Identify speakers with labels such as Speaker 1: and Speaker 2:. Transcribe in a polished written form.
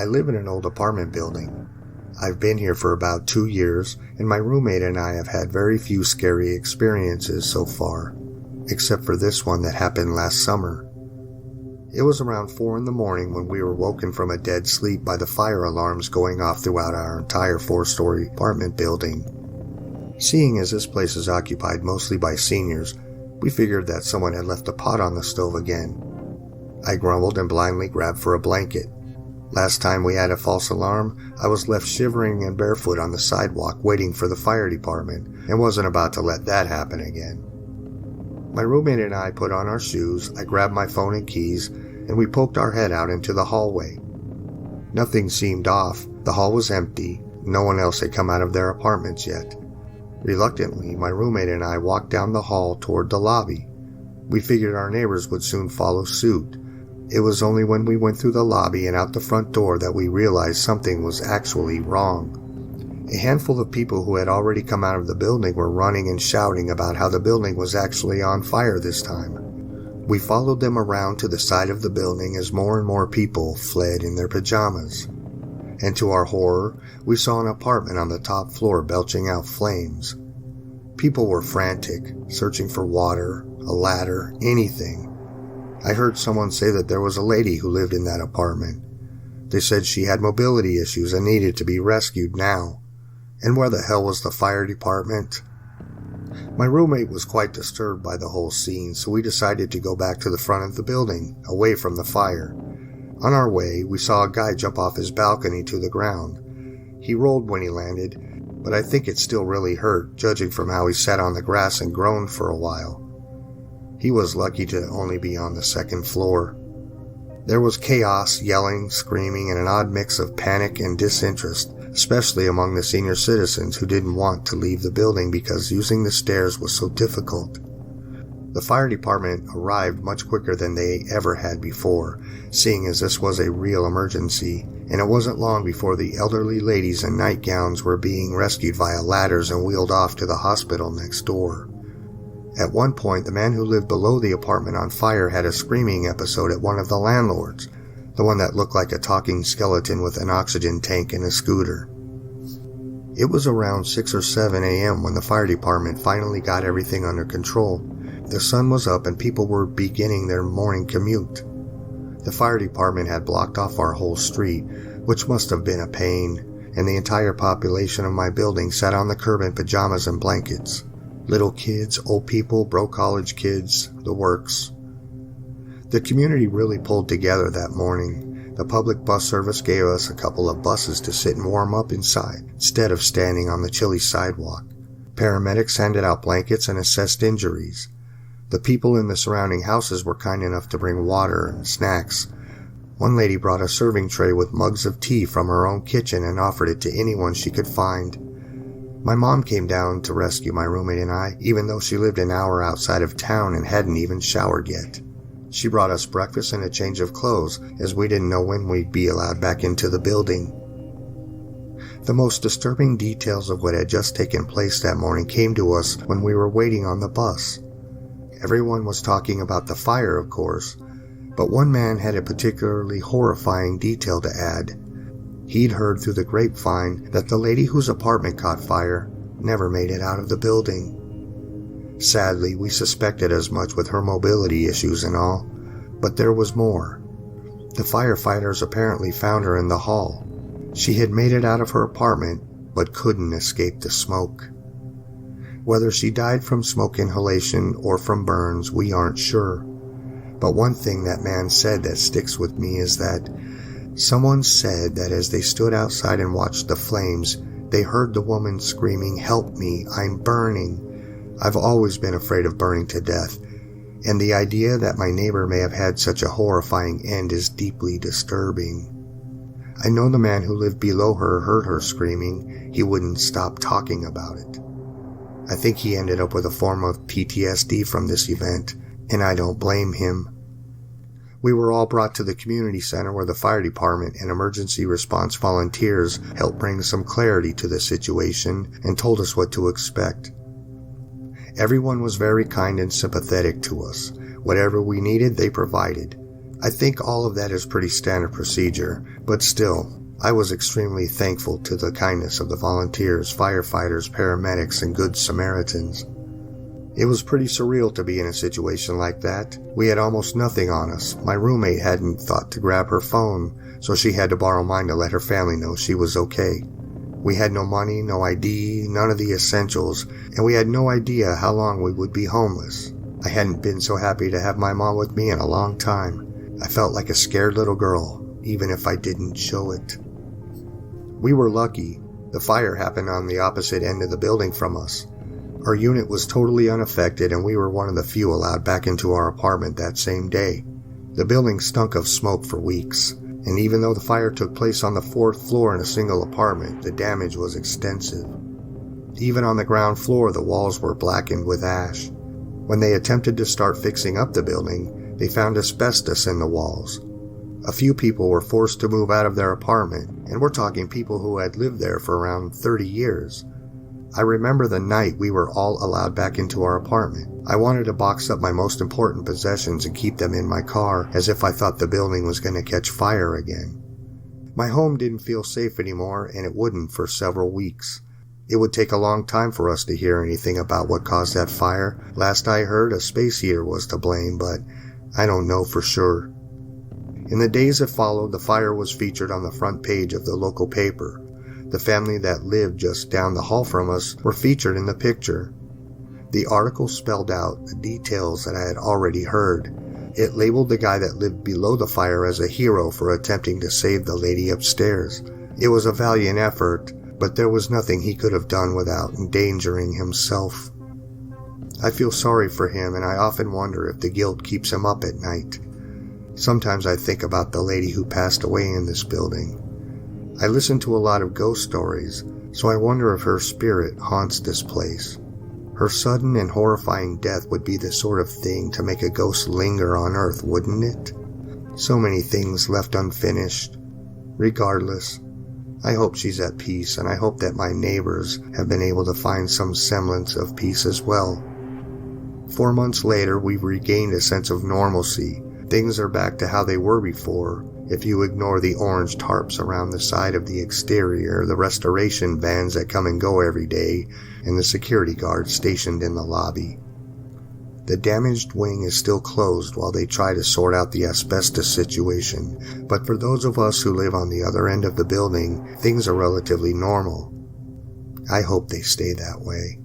Speaker 1: I live in an old apartment building. I've been here for about 2 years, and my roommate and I have had very few scary experiences so far, except for this one that happened last summer. It was around 4 in the morning when we were woken from a dead sleep by the fire alarms going off throughout our entire 4-story apartment building. Seeing as this place is occupied mostly by seniors, we figured that someone had left a pot on the stove again. I grumbled and blindly grabbed for a blanket. Last time we had a false alarm, I was left shivering and barefoot on the sidewalk waiting for the fire department and wasn't about to let that happen again. My roommate and I put on our shoes, I grabbed my phone and keys, and we poked our head out into the hallway. Nothing seemed off. The hall was empty. No one else had come out of their apartments yet. Reluctantly, my roommate and I walked down the hall toward the lobby. We figured our neighbors would soon follow suit. It was only when we went through the lobby and out the front door that we realized something was actually wrong. A handful of people who had already come out of the building were running and shouting about how the building was actually on fire this time. We followed them around to the side of the building as more and more people fled in their pajamas. And to our horror, we saw an apartment on the top floor belching out flames. People were frantic, searching for water, a ladder, anything. I heard someone say that there was a lady who lived in that apartment. They said she had mobility issues and needed to be rescued now. And where the hell was the fire department? My roommate was quite disturbed by the whole scene, so we decided to go back to the front of the building, away from the fire. On our way, we saw a guy jump off his balcony to the ground. He rolled when he landed, but I think it still really hurt, judging from how he sat on the grass and groaned for a while. He was lucky to only be on the second floor. There was chaos, yelling, screaming, and an odd mix of panic and disinterest, especially among the senior citizens who didn't want to leave the building because using the stairs was so difficult. The fire department arrived much quicker than they ever had before, seeing as this was a real emergency, and it wasn't long before the elderly ladies in nightgowns were being rescued via ladders and wheeled off to the hospital next door. At one point, the man who lived below the apartment on fire had a screaming episode at one of the landlords, the one that looked like a talking skeleton with an oxygen tank and a scooter. It was around 6 or 7 a.m. when the fire department finally got everything under control. The sun was up and people were beginning their morning commute. The fire department had blocked off our whole street, which must have been a pain, and the entire population of my building sat on the curb in pajamas and blankets. Little kids, old people, broke college kids, the works. The community really pulled together that morning. The public bus service gave us a couple of buses to sit and warm up inside, instead of standing on the chilly sidewalk. Paramedics handed out blankets and assessed injuries. The people in the surrounding houses were kind enough to bring water and snacks. One lady brought a serving tray with mugs of tea from her own kitchen and offered it to anyone she could find. My mom came down to rescue my roommate and I, even though she lived an hour outside of town and hadn't even showered yet. She brought us breakfast and a change of clothes, as we didn't know when we'd be allowed back into the building. The most disturbing details of what had just taken place that morning came to us when we were waiting on the bus. Everyone was talking about the fire, of course, but one man had a particularly horrifying detail to add. He'd heard through the grapevine that the lady whose apartment caught fire never made it out of the building. Sadly, we suspected as much with her mobility issues and all, but there was more. The firefighters apparently found her in the hall. She had made it out of her apartment, but couldn't escape the smoke. Whether she died from smoke inhalation or from burns, we aren't sure. But one thing that man said that sticks with me is that someone said that as they stood outside and watched the flames, they heard the woman screaming, "Help me, I'm burning." I've always been afraid of burning to death, and the idea that my neighbor may have had such a horrifying end is deeply disturbing. I know the man who lived below her heard her screaming. He wouldn't stop talking about it. I think he ended up with a form of PTSD from this event, and I don't blame him. We were all brought to the community center where the fire department and emergency response volunteers helped bring some clarity to the situation and told us what to expect. Everyone was very kind and sympathetic to us. Whatever we needed, they provided. I think all of that is pretty standard procedure, but still, I was extremely thankful to the kindness of the volunteers, firefighters, paramedics, and good Samaritans. It was pretty surreal to be in a situation like that. We had almost nothing on us. My roommate hadn't thought to grab her phone, so she had to borrow mine to let her family know she was okay. We had no money, no ID, none of the essentials, and we had no idea how long we would be homeless. I hadn't been so happy to have my mom with me in a long time. I felt like a scared little girl, even if I didn't show it. We were lucky. The fire happened on the opposite end of the building from us. Our unit was totally unaffected, and we were one of the few allowed back into our apartment that same day. The building stunk of smoke for weeks, and even though the fire took place on the 4th floor in a single apartment, the damage was extensive. Even on the ground floor, the walls were blackened with ash. When they attempted to start fixing up the building, they found asbestos in the walls. A few people were forced to move out of their apartment, and we're talking people who had lived there for around 30 years. I remember the night we were all allowed back into our apartment. I wanted to box up my most important possessions and keep them in my car, as if I thought the building was going to catch fire again. My home didn't feel safe anymore, and it wouldn't for several weeks. It would take a long time for us to hear anything about what caused that fire. Last I heard, a space heater was to blame, but I don't know for sure. In the days that followed, the fire was featured on the front page of the local paper. The family that lived just down the hall from us were featured in the picture. The article spelled out the details that I had already heard. It labeled the guy that lived below the fire as a hero for attempting to save the lady upstairs. It was a valiant effort, but there was nothing he could have done without endangering himself. I feel sorry for him, and I often wonder if the guilt keeps him up at night. Sometimes I think about the lady who passed away in this building. I listen to a lot of ghost stories, so I wonder if her spirit haunts this place. Her sudden and horrifying death would be the sort of thing to make a ghost linger on Earth, wouldn't it? So many things left unfinished. Regardless, I hope she's at peace, and I hope that my neighbors have been able to find some semblance of peace as well. 4 months later, we've regained a sense of normalcy. Things are back to how they were before, if you ignore the orange tarps around the side of the exterior, the restoration vans that come and go every day, and the security guards stationed in the lobby. The damaged wing is still closed while they try to sort out the asbestos situation, but for those of us who live on the other end of the building, things are relatively normal. I hope they stay that way.